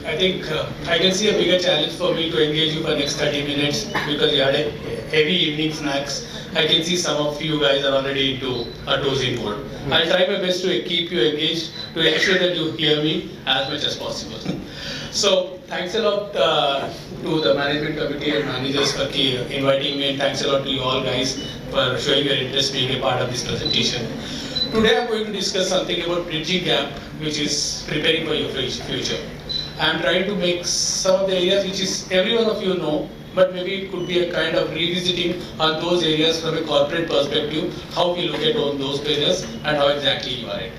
I think I can see a bigger challenge for me to engage you for next 30 minutes because you had a heavy evening snacks. I can see some of you guys are already into a dosing mode. I'll try my best to keep you engaged, to ensure that you hear me as much as possible. So thanks a lot to the management committee and managers for inviting me, and thanks a lot to you all guys for showing your interest being a part of this presentation. Today I'm going to discuss something about bridging gap, which is preparing for your future. I'm trying to make some of the areas which is every one of you know, but maybe it could be a kind of revisiting on those areas from a corporate perspective, how we look at all those areas and how exactly you are it.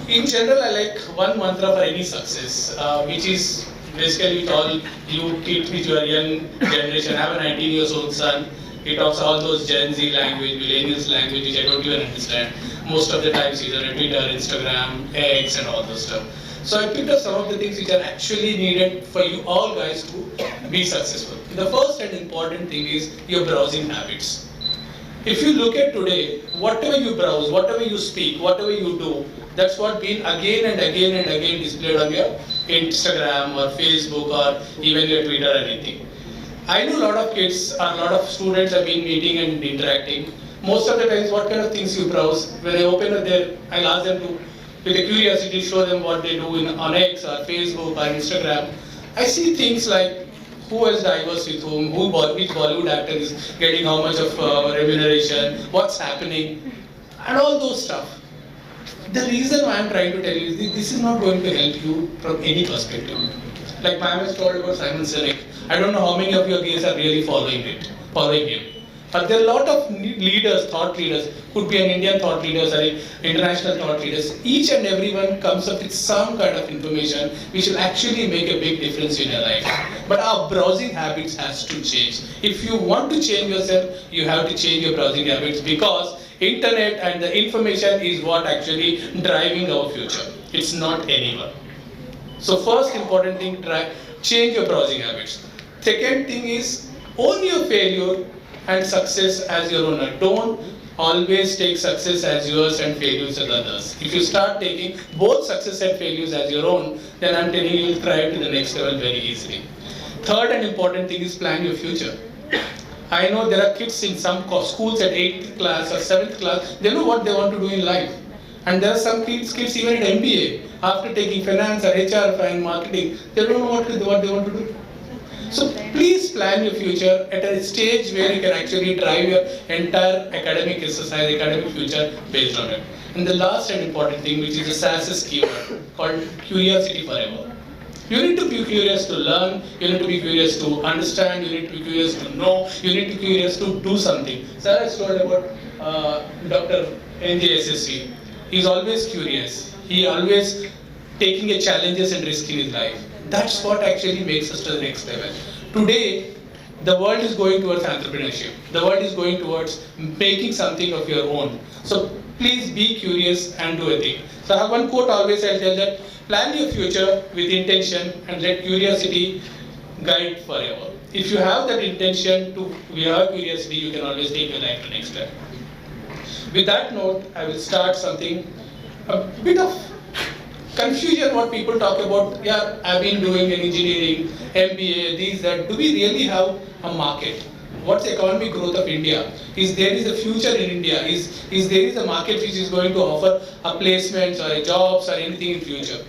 In general, I like one mantra for any success, which is basically with all you kids with your young generation. I have a 19 years old son. He talks all those Gen Z language, millennials language, which I don't even understand. Most of the times he's on Twitter, Instagram, X and all those stuff. So I picked up some of the things which are actually needed for you all guys to be successful. The first and important thing is your browsing habits. If you look at today, whatever you browse, whatever you speak, whatever you do, that's what been again and again and again displayed on your Instagram or Facebook or even your Twitter or anything. I know a lot of kids or a lot of students have been meeting and interacting. Most of the times, what kind of things you browse? When I open up there, I'll ask them to, with a curiosity, show them what they do on X or Facebook or Instagram. I see things like who has divorced with whom, which Bollywood actor is getting how much of remuneration, what's happening, and all those stuff. The reason why I'm trying to tell you is this is not going to help you from any perspective. Like ma'am has told about Simon Sinek. I don't know how many of your guys are really following him. But there are a lot of leaders, thought leaders, could be an Indian thought leaders or international thought leaders. Each and everyone comes up with some kind of information which will actually make a big difference in your life. But our browsing habits has to change. If you want to change yourself, you have to change your browsing habits because internet and the information is what actually driving our future. It's not anyone. So first important thing, change your browsing habits. Second thing is own your failure and success as your own. Don't always take success as yours and failures as others. If you start taking both success and failures as your own, then I'm telling you, you'll thrive to the next level very easily. Third and important thing is plan your future. I know there are kids in some schools at 8th class or 7th class, they know what they want to do in life. And there are some kids even at MBA, after taking finance or HR, and marketing, they don't know what they want to do. So please plan your future at a stage where you can actually drive your entire academic exercise, academic future based on it. And the last and important thing, which is a SAS keyword called curiosity forever. You need to be curious to learn, you need to be curious to understand, you need to be curious to know, you need to be curious to do something. Sir has told about Dr. NJY. He's always curious. He always taking a challenges and risk in his life. That's what actually makes us to the next level. Today, the world is going towards entrepreneurship. The world is going towards making something of your own. So please be curious and do a thing. So I have one quote always I'll tell that, plan your future with intention and let curiosity guide forever. If you have that intention to have curiosity, you can always take your life to the next level. With that note, I will start something, a bit of confusion what people talk about. Yeah, I've been doing an engineering, MBA, these, that. Do we really have a market? What's the economic growth of India? Is there a future in India? Is there a market which is going to offer a placements or a jobs or anything in future?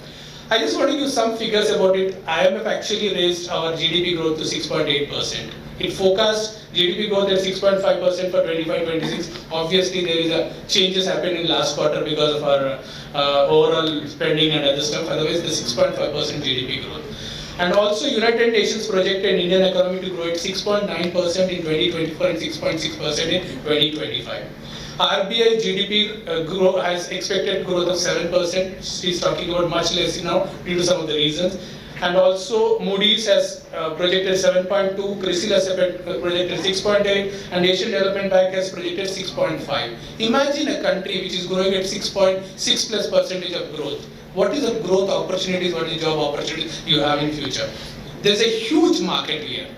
I just want to give some figures about it. IMF actually raised our GDP growth to 6.8%. It forecast GDP growth at 6.5% for 25-26. Obviously, there is a changes happened in last quarter because of our overall spending and other stuff. Otherwise, the 6.5% GDP growth. And also, United Nations projected Indian economy to grow at 6.9% in 2024 and 6.6% in 2025. RBI GDP has expected growth of 7%. She's talking about much less now due to some of the reasons. And also Moody's has projected 7.2, CRISIL has projected 6.8, and Asian Development Bank has projected 6.5. Imagine a country which is growing at 6.6% of growth. What is the growth opportunities, what is the job opportunities you have in future? There's a huge market here.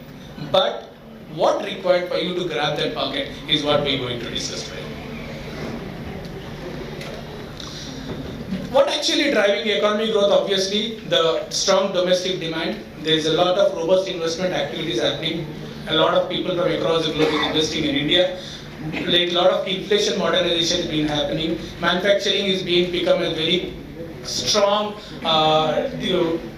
But what required for you to grab that market is what we're going to discuss today. What actually driving economic growth? Obviously, the strong domestic demand. There is a lot of robust investment activities happening. A lot of people from across the globe is investing in India. Like a lot of inflation modernization has been happening. Manufacturing is being become a very strong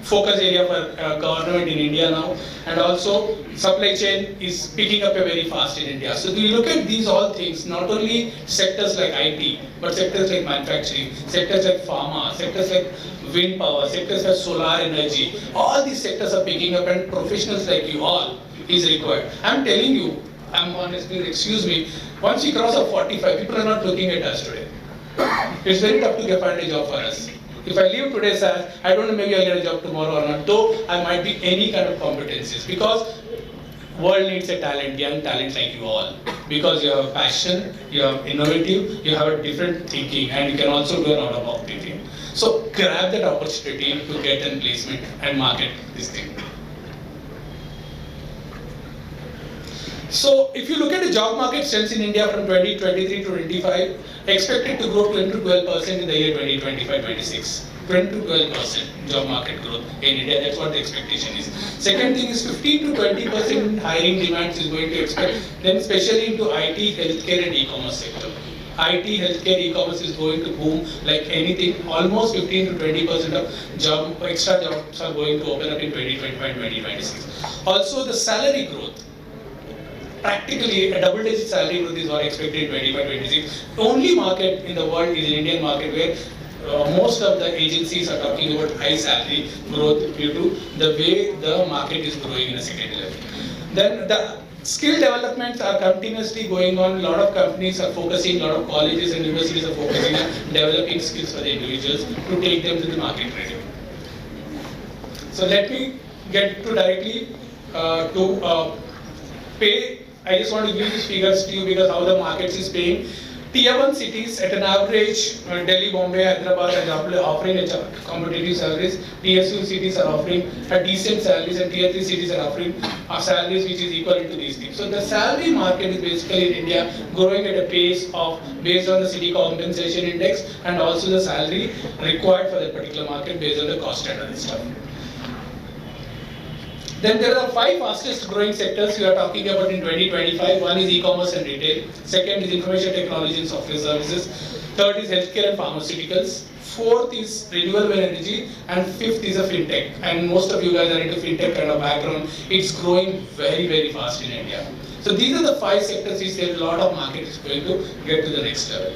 focus area for government in India now, and also supply chain is picking up a very fast in India. So we look at these all things, not only sectors like IT, but sectors like manufacturing, sectors like pharma, sectors like wind power, sectors like solar energy. All these sectors are picking up, and professionals like you all is required. I'm telling you, I'm honest, please excuse me. Once we cross up 45, people are not looking at us today. It's very tough to find a job for us. If I leave today, sir, I don't know, maybe I'll get a job tomorrow or not, though I might be any kind of competencies, because world needs a talent, young talent like you all, because you have a passion, you are innovative, you have a different thinking, and you can also do a lot of opportunity. So grab that opportunity to get a placement and market this thing. So if you look at the job market trends in India from 2023 to 25, expected to grow 10 to 12% in the year 2025-26. 10 to 12% job market growth in India, that's what the expectation is. Second thing is 15 to 20% hiring demands is going to expect, then especially into IT, healthcare and e-commerce sector. IT, healthcare, e-commerce is going to boom like anything. Almost 15 to 20% of extra jobs are going to open up in 2025-2026. Also the salary growth. Practically a double-digit salary growth is what expected in 25-26. Only market in the world is the Indian market where most of the agencies are talking about high salary growth due to the way the market is growing in a second level. Then the skill developments are continuously going on. A lot of companies are focusing, a lot of colleges and universities are focusing on developing skills for the individuals to take them to the market ready. So let me get to directly to pay. I just want to give these figures to you because how the markets is paying. Tier 1 cities at an average, Delhi, Bombay, Hyderabad are offering a competitive salaries. Tier 2 cities are offering a decent salaries, and Tier 3 cities are offering salaries which is equal to these things. So the salary market is basically in India growing at a pace of based on the city compensation index and also the salary required for that particular market based on the cost and other stuff. Then there are 5 fastest growing sectors we are talking about in 2025. One is e-commerce and retail. Second is information technology and software services. Third is healthcare and pharmaceuticals. Fourth is renewable energy. And fifth is a fintech. And most of you guys are into fintech kind of background. It's growing very, very fast in India. So these are the 5 sectors which a lot of market is going to get to the next level.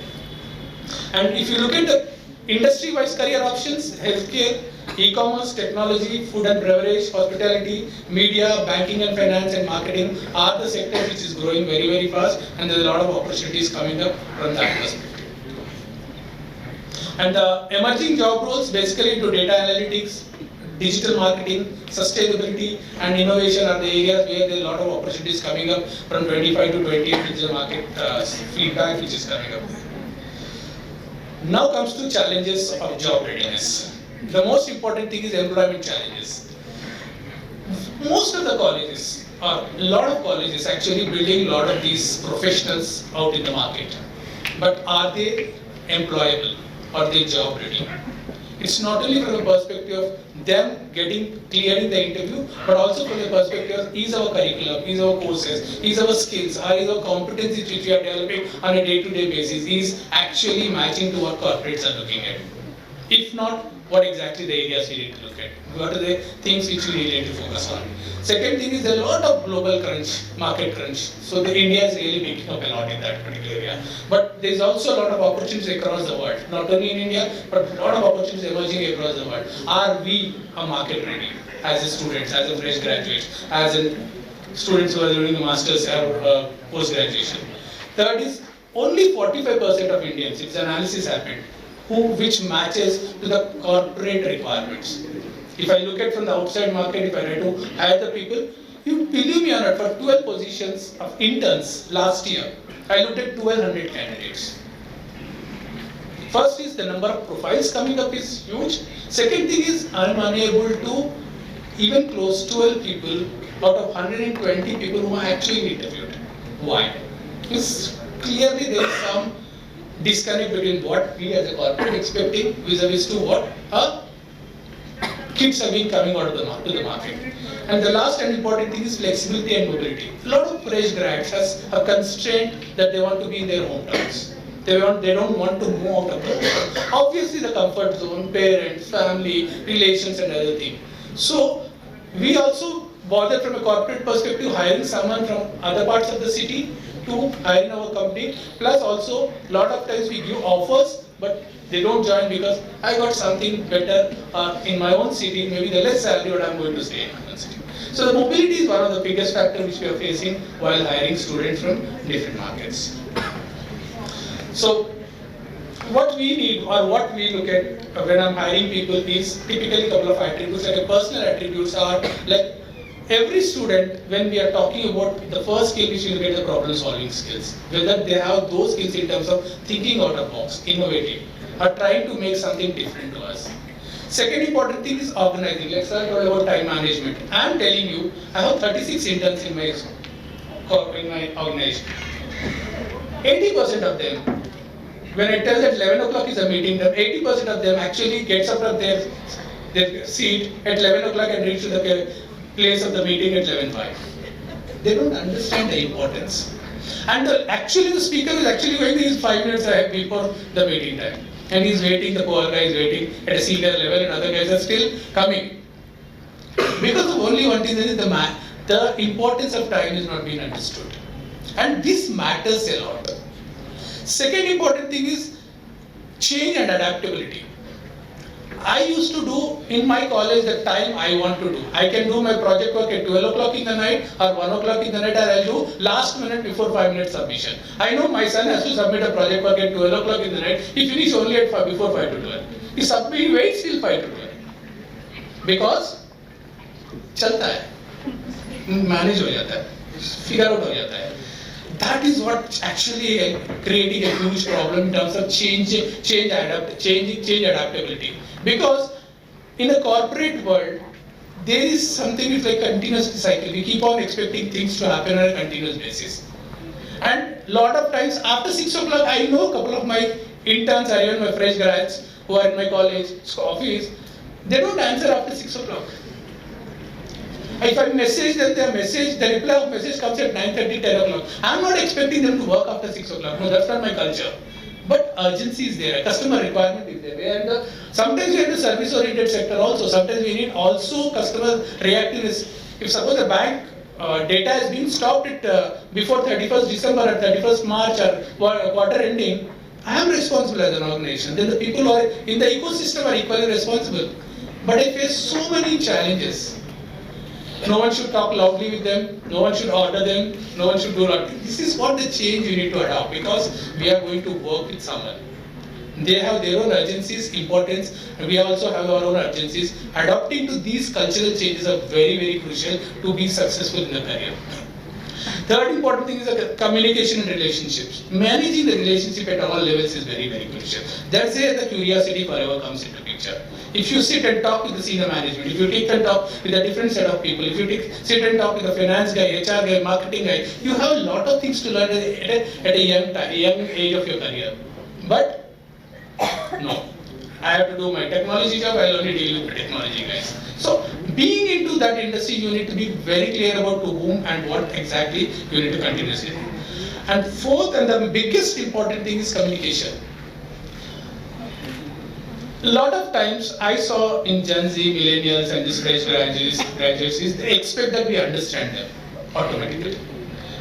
And if you look at the industry-wise career options, healthcare, e-commerce, technology, food and beverage, hospitality, media, banking and finance and marketing are the sectors which is growing very, very fast, and there's a lot of opportunities coming up from that perspective. And the emerging job roles basically into data analytics, digital marketing, sustainability and innovation are the areas where there are a lot of opportunities coming up from 25 to 28, which is the market feedback which is coming up. Now comes to challenges of job readiness. The most important thing is employment challenges. Most of the colleges, or a lot of colleges actually building a lot of these professionals out in the market. But are they employable? Are they job ready? It's not only from the perspective of them clearing the interview, but also from the perspective of is our curriculum, is our courses, is our skills, are our competencies which we are developing on a day-to-day basis is actually matching to what corporates are looking at. If not, what exactly the areas we need to look at? What are the things which we need to focus on? Second thing is a lot of global crunch, market crunch. So the India is really making up a lot in that particular area. But there is also a lot of opportunities across the world. Not only in India, but a lot of opportunities emerging across the world. Are we a market ready as a students, as a fresh graduates, as in students who are doing a master's or post-graduation? Third is only 45% of Indians, if the analysis happened, which matches to the corporate requirements. If I look at from the outside market, if I try to hire the people, you believe me or not, for 12 positions of interns last year, I looked at 1200 candidates. First is the number of profiles coming up is huge. Second thing is I am unable to even close 12 people out of 120 people who are actually interviewed. Why? Because clearly there is some disconnect between what we as a corporate expecting vis-a-vis to what kids have been coming out of to the market. And the last and important thing is flexibility and mobility. A lot of fresh grads has a constraint that they want to be in their hometowns. They don't want to move out of the home. Obviously the comfort zone, parents, family, relations and other things. So we also bothered from a corporate perspective hiring someone from other parts of the city to hire in our company. Plus also lot of times we give offers but they don't join because I got something better in my own city, maybe the less salary but I'm going to stay in my own city. So the mobility is one of the biggest factors which we are facing while hiring students from different markets. So what we need or what we look at when I'm hiring people is typically a couple of attributes. Like personal attributes are like every student, when we are talking about the first skill, we should get the problem solving skills. Whether they have those skills in terms of thinking out of box, innovative, or trying to make something different to us. Second important thing is organizing. Let's talk about time management. I am telling you, I have 36 interns in my organization. 80% of them, when I tell that 11 o'clock is a meeting time, 80% of them actually gets up from their seat at 11 o'clock and reach to the place of the meeting at 11:05. They don't understand the importance. And actually the speaker is actually going to use 5 minutes before the meeting time. And he's waiting, the poor guy is waiting at a senior level and other guys are still coming. Because of only one thing is the importance of time is not being understood. And this matters a lot. Second important thing is change and adaptability. I used to do in my college the time I want to do. I can do my project work at 12 o'clock in the night or 1 o'clock in the night, or I'll do last minute before 5 minutes submission. I know my son has to submit a project work at 12 o'clock in the night. He finishes only at before 5 to 12. He waits till 5 to 12. Because चलता है, manage हो जाता है, figure out हो जाता है. That is what actually creating a huge problem in terms of change adaptability. Because in a corporate world, there is something like continuous cycle. We keep on expecting things to happen on a continuous basis. And lot of times after 6 o'clock, I know a couple of my interns or even my fresh grads who are in my college office, they don't answer after 6 o'clock. If I message them, the reply of message comes at 9:30, 10 o'clock. I'm not expecting them to work after 6 o'clock. No, that's not my culture. But urgency is there, a customer requirement is there. And sometimes we have the service-oriented sector also. Sometimes we need also customer reactiveness. If suppose the bank data is being stopped at before 31st December or 31st March or quarter ending, I am responsible as an organization. Then the people who are in the ecosystem are equally responsible. But I face so many challenges. No one should talk loudly with them, no one should order them, no one should do nothing. This is what the change you need to adopt, because we are going to work with someone. They have their own urgencies, importance, and we also have our own urgencies. Adapting to these cultural changes are very, very crucial to be successful in the career. Third important thing is communication and relationships. Managing the relationship at all levels is very, very crucial. That's where the curiosity forever comes into picture. If you sit and talk with the senior management, if you take and talk with a different set of people, if you sit and talk with the finance guy, HR guy, marketing guy, you have a lot of things to learn at a young age of your career. But no, I have to do my technology job, I'll only deal with the technology guys. So being into that industry, you need to be very clear about to whom and what exactly you need to continuously do. And fourth and the biggest important thing is communication. A lot of times I saw in Gen Z, millennials and these fresh graduates is they expect that we understand them automatically.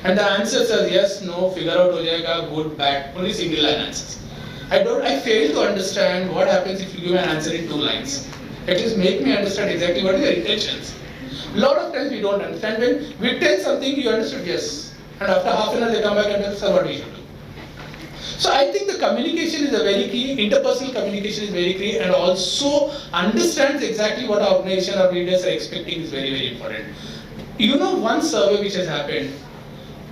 And the answers are yes, no, figure out ho jayega, good, bad, only single line answers. I fail to understand what happens if you give an answer in 2 lines. At least make me understand exactly what are your intentions. A lot of times we don't understand. When we tell something, you understood yes. And after half an hour they come back and tell us what we should do. So I think the communication is a very key, interpersonal communication is very key, and also understands exactly what our organization or leaders are expecting is very, very important. You know, one survey which has happened,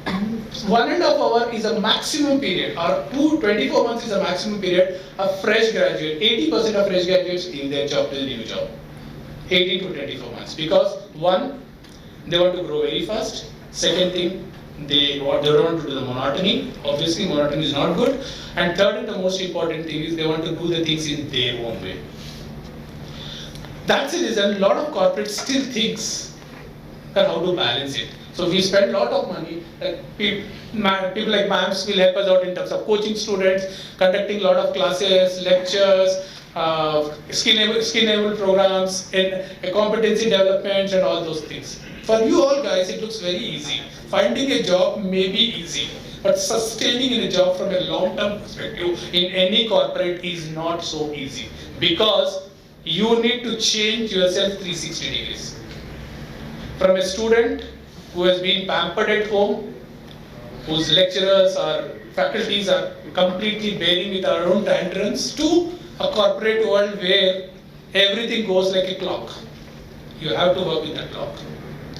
1.5 hours is a maximum period, or 24 months is a maximum period of fresh graduate. 80% of fresh graduates leave their job to the new job. 18 to 24 months. Because one, they want to grow very fast. Second thing, They don't want to do the monotony. Obviously, monotony is not good. And third and the most important thing is they want to do the things in their own way. That's the reason a lot of corporates still thinks that how to balance it. So we spend a lot of money. People like MAMS will help us out in terms of coaching students, conducting a lot of classes, lectures, skill-enabled programs, and competency development and all those things. For you all guys, it looks very easy. Finding a job may be easy, but sustaining in a job from a long-term perspective in any corporate is not so easy, because you need to change yourself 360 degrees. From a student who has been pampered at home, whose lecturers or faculties are completely bearing with our own tantrums, to a corporate world where everything goes like a clock. You have to work with that clock.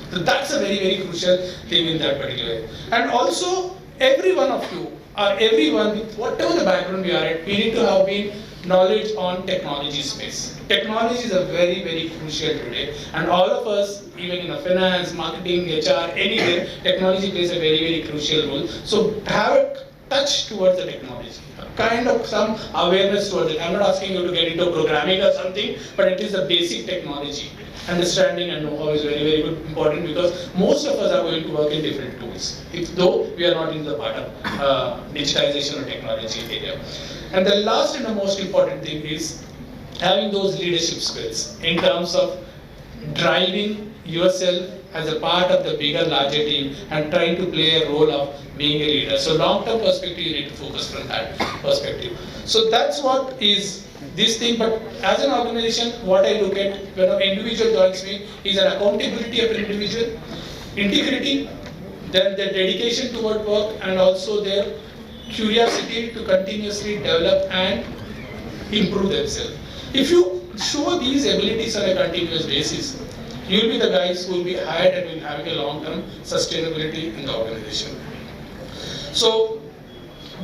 So that's a very, very crucial thing in that particular way. And also, every one of you, or everyone, whatever the background we are at, we need to have been knowledge on technology space. Technology is a very, very crucial today. And all of us, even in finance, marketing, HR, anywhere, technology plays a very, very crucial role. So have a touch towards the technology, kind of some awareness towards it. I'm not asking you to get into programming or something, but it is the basic technology. Understanding and know-how is very, very good, important, because most of us are going to work in different tools, though we are not in the part of digitization or technology area. And the last and the most important thing is having those leadership skills in terms of driving yourself as a part of the bigger, larger team and trying to play a role of being a leader. So long-term perspective, you need to focus from that perspective. So that's what is this thing. But as an organization, what I look at when an individual joins me is an accountability of an individual, integrity, then their dedication toward work, and also their curiosity to continuously develop and improve themselves. If you show these abilities on a continuous basis, you will be the guys who will be hired and will have a long-term sustainability in the organization. So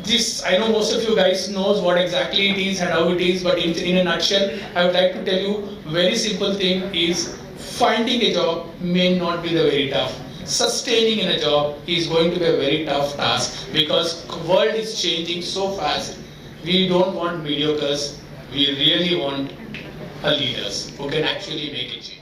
this, I know most of you guys knows what exactly it is and how it is, but in a nutshell, I would like to tell you very simple thing is finding a job may not be the very tough. Sustaining in a job is going to be a very tough task, because the world is changing so fast. We don't want mediocres, we really want leaders who can actually make it change.